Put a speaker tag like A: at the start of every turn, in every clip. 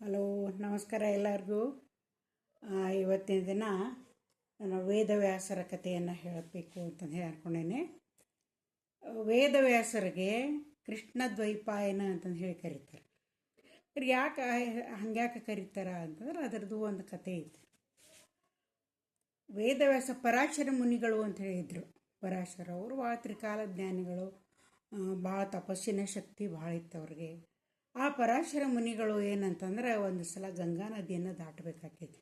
A: Hello, ನಮಸ್ಕಾರ ಎಲ್ಲರಿಗೂ. ಇವತ್ತಿನ ದಿನ ನಾನು ವೇದವ್ಯಾಸರ ಕಥೆಯನ್ನು ಹೇಳಬೇಕು ಅಂತಂದು ಹೇಳಿ ಅಂದ್ಕೊಂಡೇನೆ. ವೇದವ್ಯಾಸರಿಗೆ ಕೃಷ್ಣ ದ್ವೈಪಾಯನ ಅಂತಂದು ಹೇಳಿ ಕರೀತಾರೆ. ಯಾಕೆ ಹಂಗ್ಯಾಕೆ ಕರೀತಾರ ಅಂತಂದ್ರೆ ಅದರದ್ದು ಒಂದು ಕಥೆ ಐತಿ. ವೇದವ್ಯಾಸ ಪರಾಶರ ಮುನಿಗಳು ಅಂತ ಹೇಳಿದರು. ಪರಾಶರ ಅವರು ಭಾಳ ತ್ರಿಕಾಲ ಜ್ಞಾನಿಗಳು, ಭಾಳ ತಪಸ್ಸಿನ ಶಕ್ತಿ ಭಾಳ ಇತ್ತು ಅವ್ರಿಗೆ. ಆ ಪರಾಶರ ಮುನಿಗಳು ಏನಂತಂದ್ರೆ ಒಂದು ಸಲ ಗಂಗಾ ನದಿಯನ್ನು ದಾಟಬೇಕಾಕೈತಿ.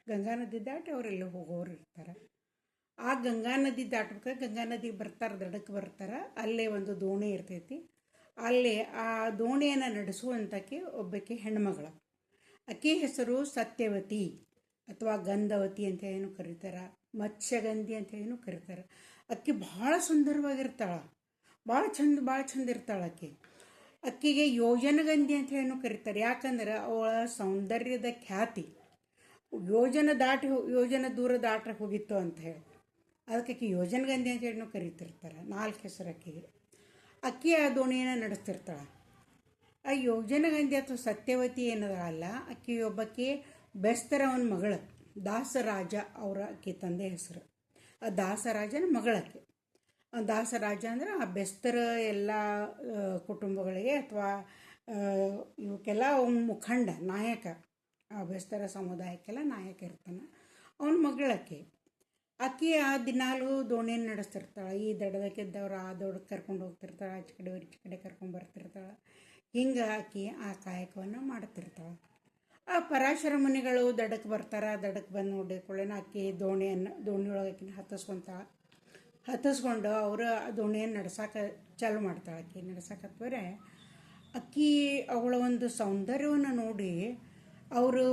A: ಗಂಗಾ ನದಿ ದಾಟಿ ಅವರೆಲ್ಲ ಹೋಗೋರು ಇರ್ತಾರೆ. ಆ ಗಂಗಾ ನದಿ ದಾಟ್ಬೇಕಾದ್ರೆ ಗಂಗಾ ನದಿಗೆ ಬರ್ತಾರೆ, ದಡಕ್ಕೆ ಬರ್ತಾರೆ. ಅಲ್ಲೇ ಒಂದು ದೋಣಿ ಇರ್ತೈತಿ. ಅಲ್ಲಿ ಆ ದೋಣಿಯನ್ನು ನಡೆಸುವಂತಕ್ಕೆ ಒಬ್ಬಕ್ಕೆ ಹೆಣ್ಮಗಳು. ಅಕ್ಕಿ ಹೆಸರು ಸತ್ಯವತಿ ಅಥವಾ ಗಂಧವತಿ ಅಂತ ಏನು ಕರೀತಾರೆ, ಮತ್ಸ್ಯಗಂಧಿ ಅಂತ ಏನು ಕರೀತಾರೆ. ಅಕ್ಕಿ ಭಾಳ ಸುಂದರವಾಗಿರ್ತಾಳ, ಭಾಳ ಚಂದ ಇರ್ತಾಳೆ ಅಕ್ಕಿಗೆ ಯೋಜನಗಂಧಿ ಅಂತ ಏನು ಕರೀತಾರೆ. ಯಾಕಂದ್ರೆ ಅವಳ ಸೌಂದರ್ಯದ ಖ್ಯಾತಿ ಯೋಜನ ದೂರ ದಾಟ ಹೋಗಿತ್ತು ಅಂತ ಹೇಳಿ ಅದಕ್ಕೆ ಯೋಜನಗಂಧಿ ಅಂತ ಹೇಳಿ ಕರಿತಿರ್ತಾರೆ. 4 ಹೆಸರು ಅಕ್ಕಿಗೆ. ಅಕ್ಕಿ ಆ ದೋಣಿಯನ್ನು ನಡೆಸ್ತಿರ್ತಾಳೆ. ಆ ಯೋಜನಗಂಧಿ ಅಥವಾ ಸತ್ಯವತಿ ಏನದಲ್ಲ, ಅಕ್ಕಿ ಒಬ್ಬಕ್ಕೆ ಬೆಸ್ತರವನ ಮಗಳು ದಾಸರಾಜ ಅವರ ಅಕ್ಕಿ ತಂದೆ ಹೆಸರು. ಆ ದಾಸರಾಜನ ಮಗಳಕ್ಕೆ. ದಾಸರಾಜ ಅಂದರೆ ಆ ಬೆಸ್ತರ ಎಲ್ಲ ಕುಟುಂಬಗಳಿಗೆ ಅಥವಾ ಇವಕ್ಕೆಲ್ಲ ಮುಖಂಡ ನಾಯಕ. ಆ ಬೆಸ್ತರ ಸಮುದಾಯಕ್ಕೆಲ್ಲ ನಾಯಕ ಇರ್ತಾನೆ. ಅವನ ಮಗಳಕ್ಕೆ. ಅಕ್ಕಿ ಆ ದಿನಾಲು ದೋಣಿಯನ್ನು ನಡೆಸ್ತಿರ್ತಾಳೆ. ಈ ದಡದಕ್ಕಿದ್ದವ್ರು ಆ ದೊಡ್ಡಕ್ಕೆ ಕರ್ಕೊಂಡು ಹೋಗ್ತಿರ್ತಾಳೆ, ಆಚೆ ಕಡೆ ಈಚೆ ಕಡೆ ಕರ್ಕೊಂಡು ಬರ್ತಿರ್ತಾಳೆ. ಹಿಂಗೆ ಆಕಿ ಆ ಕಾಯಕವನ್ನು ಮಾಡ್ತಿರ್ತಾಳೆ. ಆ ಪರಾಶರ ಮುನಿಗಳು ದಡಕ್ಕೆ ಬರ್ತಾರೆ. ದಡಕ್ಕೆ ಬಂದು ನೋಡಿಕೊಳ್ಳೇನ ಅಕ್ಕಿ ದೋಣಿಯೊಳಗೆ ಆಕಿನ ಹತ್ತಿಸ್ಕೊಂಡು ಅವರು ದೋಣಿಯನ್ನು ನಡ್ಸಕ್ಕೆ ಚಾಲು ಮಾಡ್ತಾಳೆ. ಅಕ್ಕಿ ನಡ್ಸಕತ್ವರೆ ಅಕ್ಕಿ ಅವಳ ಒಂದು ಸೌಂದರ್ಯವನ್ನು ನೋಡಿ ಅವರು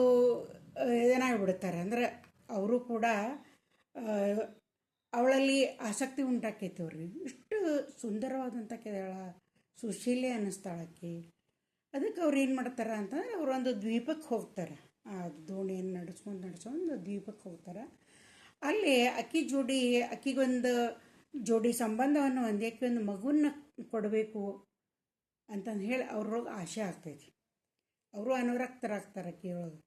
A: ಏನಾಗ್ಬಿಡ್ತಾರೆ ಅಂದರೆ ಅವರು ಕೂಡ ಅವಳಲ್ಲಿ ಆಸಕ್ತಿ ಉಂಟಾಕೈತಿ ಅವ್ರಿಗೆ. ಇಷ್ಟು ಸುಂದರವಾದಂಥ ಕೆಳ ಸುಶೀಲೆ ಅನ್ನಿಸ್ತಾಳಕ್ಕಿ. ಅದಕ್ಕೆ ಅವ್ರು ಏನು ಮಾಡ್ತಾರೆ ಅಂತಂದ್ರೆ ಅವರು ಒಂದು ದ್ವೀಪಕ್ಕೆ ಹೋಗ್ತಾರೆ. ಆ ದೋಣಿಯನ್ನು ನಡೆಸ್ಕೊಂಡು ದ್ವೀಪಕ್ಕೆ ಹೋಗ್ತಾರೆ. ಅಲ್ಲಿ ಅಕ್ಕಿಗೊಂದು ಜೋಡಿ ಸಂಬಂಧವನ್ನು ಹೊಂದಕ್ಕೆ ಒಂದು ಮಗುವನ್ನು ಕೊಡಬೇಕು ಅಂತಂದು ಹೇಳಿ ಅವ್ರೊಳಗೆ ಆಸೆ ಆಗ್ತೈತಿ. ಅವರು ಅನುರಕ್ತರಾಗ್ತಾರೆ ಅಕ್ಕಿಯೊಳಗೆ.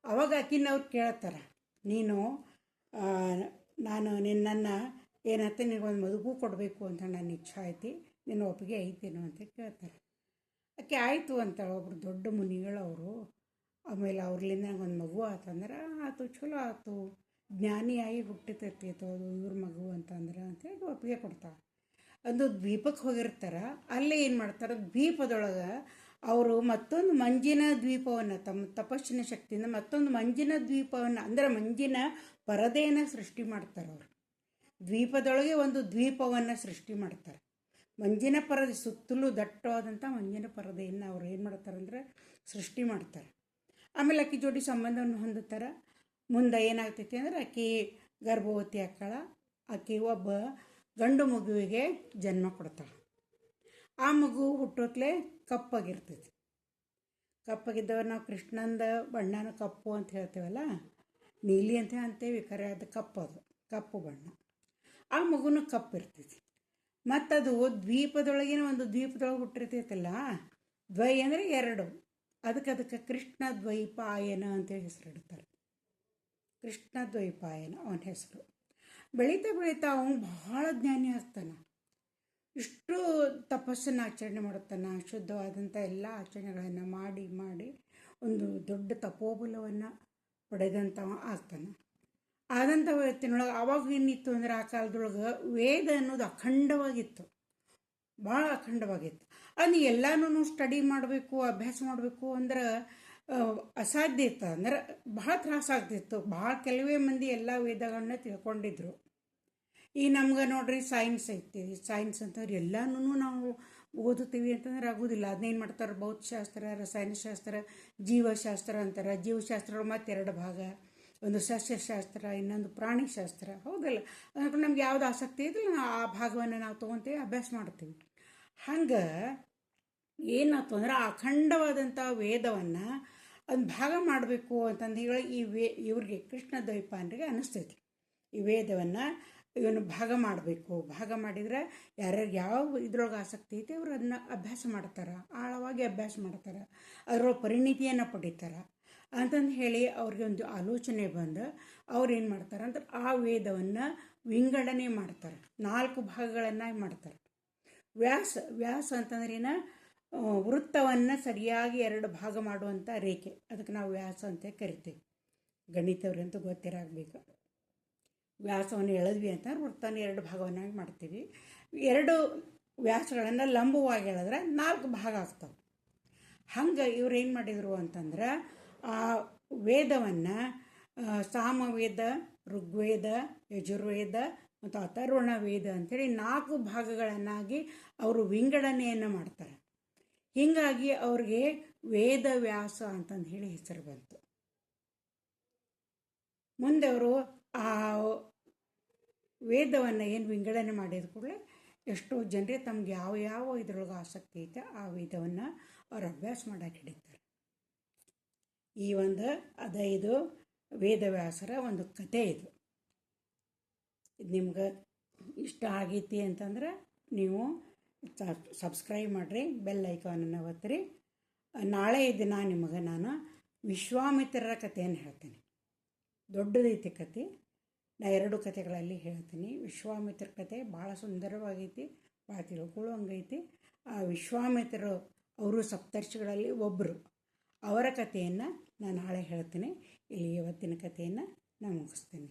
A: ಅವಾಗ ಅಕ್ಕಿನವ್ರು ಕೇಳ್ತಾರೆ, ನಾನು ನಿನ್ನನ್ನು ಏನಂತ ನಿನಗೊಂದು ಮದುವೆ ಕೊಡಬೇಕು ಅಂತ ನನ್ನ ಇಚ್ಛೆ ಐತಿ, ನಿನ್ನ ಒಪ್ಪಿಗೆ ಐತೇನು ಅಂತ ಕೇಳ್ತಾರೆ. ಅಕ್ಕಿ ಆಯಿತು ಅಂತಾಳೆ. ಒಬ್ರು ದೊಡ್ಡ ಮುನಿಗಳು ಅವರು. ಆಮೇಲೆ ಅವ್ರಲಿಂದ ಒಂದು ಮಗು ಆತಂದ್ರೆ ಆಯ್ತು, ಚಲೋ ಆಯ್ತು, ಜ್ಞಾನಿಯಾಗಿ ಹುಟ್ಟಿತೈತಿ ಅದು ಇವ್ರ ಮಗು ಅಂತಂದ್ರೆ ಅಂತೇಳಿ ಒಪ್ಪಿಗೆ ಕೊಡ್ತಾಳೆ. ಒಂದು ದ್ವೀಪಕ್ಕೆ ಹೋಗಿರ್ತಾರೆ. ಅಲ್ಲೇ ಏನು ಮಾಡ್ತಾರೆ, ದ್ವೀಪದೊಳಗೆ ಅವರು ಮತ್ತೊಂದು ಮಂಜಿನ ದ್ವೀಪವನ್ನು ತಮ್ಮ ತಪಸ್ಸಿನ ಶಕ್ತಿಯಿಂದ ಮತ್ತೊಂದು ಮಂಜಿನ ದ್ವೀಪವನ್ನು ಅಂದರೆ ಮಂಜಿನ ಪರದೆಯನ್ನು ಸೃಷ್ಟಿ ಮಾಡ್ತಾರೆ. ಅವರು ದ್ವೀಪದೊಳಗೆ ಒಂದು ದ್ವೀಪವನ್ನು ಸೃಷ್ಟಿ ಮಾಡ್ತಾರೆ. ಮಂಜಿನ ಪರದೆ ಸುತ್ತಲೂ ದಟ್ಟವಾದಂಥ ಮಂಜಿನ ಪರದೆಯನ್ನು ಅವ್ರು ಏನು ಮಾಡ್ತಾರೆ ಅಂದರೆ ಸೃಷ್ಟಿ ಮಾಡ್ತಾರೆ. ಆಮೇಲೆ ಅಕ್ಕಿ ಜೋಡಿ ಸಂಬಂಧವನ್ನು ಹೊಂದುತ್ತಾರೆ. ಮುಂದೆ ಏನಾಗ್ತೈತಿ ಅಂದರೆ ಅಕ್ಕಿ ಗರ್ಭವತಿ ಆಕ್ಕಳ. ಅಕ್ಕಿ ಒಬ್ಬ ಗಂಡು ಮಗುವಿಗೆ ಜನ್ಮ ಕೊಡ್ತಾಳೆ. ಆ ಮಗು ಹುಟ್ಟೋತ್ಲೆ ಕಪ್ಪಾಗಿರ್ತೈತಿ. ಕಪ್ಪಾಗಿದ್ದವ ನಾವು ಕೃಷ್ಣಂದ ಬಣ್ಣನ ಕಪ್ಪು ಅಂತ ಹೇಳ್ತೇವಲ್ಲ, ನೀಲಿ ಅಂತ ಅಂತೇವಿ, ಕರೆ ಅದು ಕಪ್ಪು ಬಣ್ಣ. ಆ ಮಗುನ ಕಪ್ಪಿರ್ತೈತಿ. ಮತ್ತದು ದ್ವೀಪದೊಳಗಿನ ಒಂದು ದ್ವೀಪದೊಳಗೆ ಹುಟ್ಟಿರ್ತೈತಲ್ಲ, ದ್ವೈ ಅಂದರೆ 2, ಅದಕ್ಕೆ ಕೃಷ್ಣ ದ್ವೈಪಾಯನ ಅಂತೇಳಿ ಹೆಸರಿಡ್ತಾರೆ. ಕೃಷ್ಣ ದ್ವೈಪಾಯನ ಅವನ ಹೆಸರು. ಬೆಳೀತಾ ಅವನು ಬಹಳ ಜ್ಞಾನಿ ಆಗ್ತಾನೆ. ಇಷ್ಟು ತಪಸ್ಸನ್ನು ಆಚರಣೆ ಮಾಡುತ್ತಾನೆ. ಶುದ್ಧವಾದಂಥ ಎಲ್ಲ ಆಚರಣೆಗಳನ್ನು ಮಾಡಿ ಒಂದು ದೊಡ್ಡ ತಪೋಬಲವನ್ನು ಪಡೆದಂಥವ ಆಗ್ತಾನೆ. ಆದಂಥ ವ್ಯಕ್ತಿನೊಳಗೆ ಆವಾಗ ಏನಿತ್ತು ಅಂದರೆ ಆ ಕಾಲದೊಳಗೆ ವೇದ ಅನ್ನೋದು ಅಖಂಡವಾಗಿತ್ತು, ಭಾಳ ಅಖಂಡವಾಗಿತ್ತು. ಅದು ಎಲ್ಲನೂ ಸ್ಟಡಿ ಮಾಡಬೇಕು, ಅಭ್ಯಾಸ ಮಾಡಬೇಕು ಅಂದ್ರೆ ಅಸಾಧ್ಯ ಇತ್ತು. ಅಂದ್ರೆ ಭಾಳ ತ್ರಾಸಾಗ್ತಿತ್ತು. ಭಾಳ ಕೆಲವೇ ಮಂದಿ ಎಲ್ಲ ವೇದಗಳನ್ನ ತಿಳ್ಕೊಂಡಿದ್ರು. ಈ ನಮ್ಗೆ ನೋಡ್ರಿ ಸೈನ್ಸ್ ಐತಿ. ಸೈನ್ಸ್ ಅಂತಂದ್ರೆ ಎಲ್ಲನೂ ನಾವು ಓದುತ್ತೀವಿ ಅಂತಂದ್ರೆ ಆಗೋದಿಲ್ಲ. ಅದನ್ನೇನು ಮಾಡ್ತಾರೆ, ಭೌತಶಾಸ್ತ್ರ, ರಸಾಯನಶಾಸ್ತ್ರ, ಜೀವಶಾಸ್ತ್ರ ಅಂತಾರೆ. ಜೀವಶಾಸ್ತ್ರ ಮತ್ತೆ 2 ಭಾಗ, ಒಂದು ಸಸ್ಯಶಾಸ್ತ್ರ, ಇನ್ನೊಂದು ಪ್ರಾಣಿಶಾಸ್ತ್ರ. ಹೌದಲ್ಲ, ಅದಕ್ಕೆ ನಮ್ಗೆ ಯಾವ್ದು ಆಸಕ್ತಿ ಇದಿಲ್ಲ ಆ ಭಾಗವನ್ನು ನಾವು ತೊಗೊತೀವಿ, ಅಭ್ಯಾಸ ಮಾಡ್ತೀವಿ. ಹಂಗೆ ಏನಾಯ್ತು ಅಂದ್ರೆ ಅಖಂಡವಾದಂಥ ವೇದವನ್ನು ಒಂದು ಭಾಗ ಮಾಡಬೇಕು ಅಂತಂದು ಹೇಳಿ ಇವ್ರಿಗೆ ಕೃಷ್ಣ ದ್ವೈಪಾಯನರಿಗೆ ಅನ್ನಿಸ್ತೈತಿ. ಈ ವೇದವನ್ನು ಇವನು ಭಾಗ ಮಾಡಬೇಕು. ಭಾಗ ಮಾಡಿದರೆ ಯಾರ್ಯಾರು ಯಾವ ಇದ್ರೊಳಗೆ ಆಸಕ್ತಿ ಐತೆ ಅವ್ರು ಅದನ್ನ ಅಭ್ಯಾಸ ಮಾಡ್ತಾರೆ, ಆಳವಾಗಿ ಅಭ್ಯಾಸ ಮಾಡ್ತಾರೆ, ಅದರೊಳಗೆ ಪರಿಣಿತಿಯನ್ನು ಪಡಿತಾರೆ ಅಂತಂದು ಹೇಳಿ ಅವ್ರಿಗೆ ಒಂದು ಆಲೋಚನೆ ಬಂದು ಅವ್ರು ಏನು ಮಾಡ್ತಾರೆ ಅಂದ್ರೆ ಆ ವೇದವನ್ನು ವಿಂಗಡಣೆ ಮಾಡ್ತಾರೆ, 4 ಭಾಗಗಳನ್ನಾಗಿ ಮಾಡ್ತಾರೆ. ವ್ಯಾಸ ಅಂತಂದ್ರೇನ ವೃತ್ತವನ್ನು ಸರಿಯಾಗಿ 2 ಭಾಗ ಮಾಡುವಂಥ ರೇಖೆ, ಅದಕ್ಕೆ ನಾವು ವ್ಯಾಸ ಅಂತ ಕರಿತೀವಿ. ಗಣಿತವ್ರಂತೂ ಗೊತ್ತಿರಾಗಬೇಕು. ವ್ಯಾಸವನ್ನು ಎಳೆದ್ವಿ ಅಂತ ವೃತ್ತನ 2 ಭಾಗವನ್ನಾಗಿ ಮಾಡ್ತೀವಿ. 2 ವ್ಯಾಸಗಳನ್ನು ಲಂಬವಾಗಿ ಎಳೆದ್ರೆ 4 ಭಾಗ ಆಗ್ತವೆ. ಹಂಗೆ ಇವ್ರು ಏನು ಮಾಡಿದರು ಅಂತಂದ್ರೆ ಆ ವೇದವನ್ನು ಸಾಮವೇದ, ಋಗ್ವೇದ, ಯಜುರ್ವೇದ ಮತ್ತು ಅಥರ್ವಣ ವೇದ ಅಂಥೇಳಿ 4 ಭಾಗಗಳನ್ನಾಗಿ ಅವರು ವಿಂಗಡಣೆಯನ್ನು ಮಾಡ್ತಾರೆ. ಹೀಗಾಗಿ ಅವ್ರಿಗೆ ವೇದವ್ಯಾಸ ಅಂತಂದು ಹೇಳಿ ಹೆಸರು ಬಂತು. ಮುಂದೆ ಅವರು ಆ ವೇದವನ್ನು ಏನು ವಿಂಗಡಣೆ ಮಾಡಿದ ಕೂಡಲೇ ಎಷ್ಟೋ ಜನರೇ ತಮ್ಗೆ ಯಾವ ಇದ್ರೊಳಗೆ ಆಸಕ್ತಿ ಐತೆ ಆ ವೇದವನ್ನು ಅವ್ರು ಅಭ್ಯಾಸ ಮಾಡೋಕೆ ಹಿಡಿತಾರೆ. ಈ ಒಂದು ಇದು ವೇದವ್ಯಾಸರ ಒಂದು ಕತೆ. ಇದು ನಿಮ್ಗೆ ಇಷ್ಟ ಆಗೈತಿ ಅಂತಂದ್ರೆ ನೀವು ಸಬ್ಸ್ಕ್ರೈಬ್ ಮಾಡಿರಿ, ಬೆಲ್ ಐಕಾನನ್ನು ಒತ್ತಿರಿ. ನಾಳೆ ದಿನ ನಿಮಗೆ ನಾನು ವಿಶ್ವಾಮಿತ್ರರ ಕಥೆಯನ್ನು ಹೇಳ್ತೇನೆ. ದೊಡ್ಡದೈತಿ ಕತೆ, ನಾ 2 ಕಥೆಗಳಲ್ಲಿ ಹೇಳ್ತೀನಿ. ವಿಶ್ವಾಮಿತ್ರ ಕತೆ ಭಾಳ ಸುಂದರವಾಗೈತಿ, ಭಾಳ ತಿಳ್ಕೊಳ್ಳೋಂಗೈತಿ. ಆ ವಿಶ್ವಾಮಿತ್ರರು ಅವರು ಸಪ್ತರ್ಷಿಗಳಲ್ಲಿ ಒಬ್ಬರು, ಅವರ ಕಥೆಯನ್ನು ನಾನು ನಾಳೆ ಹೇಳ್ತೀನಿ. ಇಲ್ಲಿ ಇವತ್ತಿನ ಕಥೆಯನ್ನು ನಾನು ಮುಗಿಸ್ತೀನಿ.